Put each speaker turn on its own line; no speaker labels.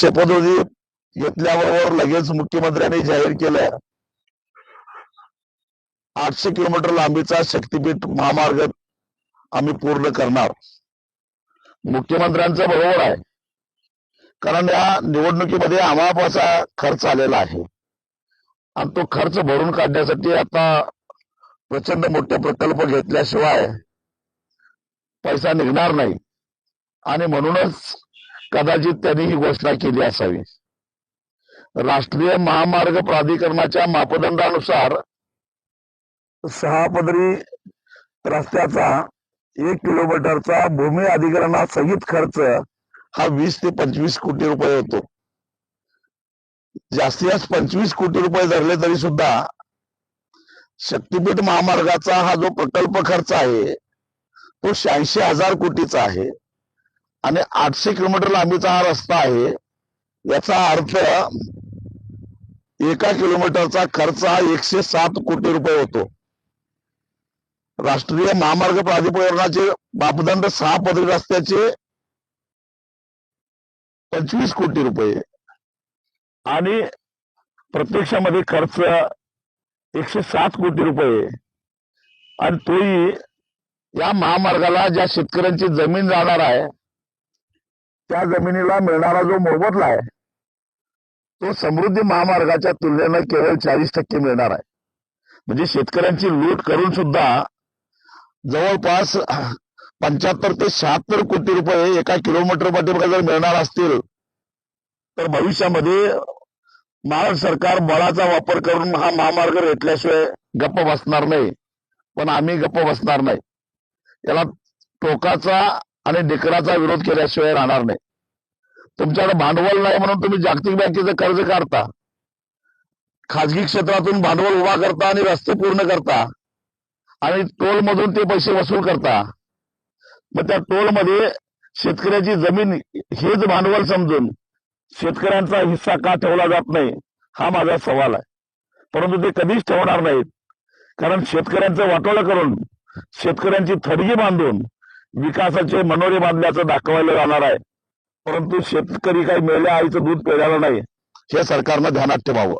शपथविधी घेतल्याबरोबर लगेच मुख्यमंत्र्यांनी जाहीर केलं 800 किलोमीटर लांबीचा शक्तीपीठ महामार्ग आम्ही पूर्ण करणार। मुख्यमंत्र्यांचं बरोबर आहे, कारण या निवडणुकीमध्ये आम्हापासा खर्च आलेला आहे आणि तो खर्च भरून काढण्यासाठी आता प्रचंड मोठे प्रकल्प घेतल्याशिवाय पैसा निघणार नाही आणि म्हणूनच कदाचित त्यांनी ही घोषणा केली असावी। राष्ट्रीय महामार्ग प्राधिकरणाच्या मापदंडानुसार 6 पदरी रस्त्याचा 1 किलोमीटरचा भूमी अधिग्रहणासहित खर्च हा 20 ते 25 कोटी रुपये होतो। जास्तीत जास्त 25 कोटी रुपये धरले तरी सुद्धा शक्तीपीठ महामार्गाचा हा जो प्रकल्प खर्च आहे तो 86,000 कोटीचा आहे आणि 800 किलोमीटर लांबीचा हा रस्ता आहे। याचा अर्थ 1 किलोमीटरचा खर्च हा 107 कोटी रुपये होतो। राष्ट्रीय महामार्ग प्राधिकरणाचे मापदंड 6 पदरी रस्त्याचे 25 कोटी रुपये आणि प्रत्यक्षामध्ये खर्च 107 कोटी रुपये आणि तोही या महामार्गाला ज्या शेतकऱ्यांची जमीन जाणार आहे त्या जमिनीला मिळणारा जो मोबदला आहे तो समृद्धी महामार्गाच्या तुलनेने केवळ 40% मिळणार आहे। म्हणजे शेतकऱ्यांची लूट करून सुद्धा जवळपास 75 ते 76 कोटी रुपये 1 किलोमीटर पाठीमागे जर मिळणार असतील तर भविष्यामध्ये महाराष्ट्र सरकार बळाचा वापर करून हा महामार्ग रेटल्याशिवाय गप्प बसणार नाही। पण आम्ही गप्प बसणार नाही, याला टोकाचा आणि डेकराचा विरोध केल्याशिवाय राहणार नाही। तुमच्याकडे भांडवल नाही म्हणून तुम्ही जागतिक बँकेचं कर्ज काढता, खाजगी क्षेत्रातून भांडवल उभा करता आणि रस्ते पूर्ण करता आणि टोल मधून ते पैसे वसूल करता। मग त्या टोल मध्ये शेतकऱ्याची जमीन हेच भांडवल समजून शेतकऱ्यांचा हिस्सा का ठेवला जात नाही हा माझा सवाल आहे। परंतु ते कधीच ठेवणार नाहीत, कारण शेतकऱ्यांचं वाटोळं करून शेतकऱ्यांची थडगी बांधून विकासाचे मनोरे बांधल्याचं दाखवायला जाणार आहे। परंतु शेतकरी काही मेल्या आईचं दूध प्यायला नाही हे सरकारनं ध्यानात ठेवावं।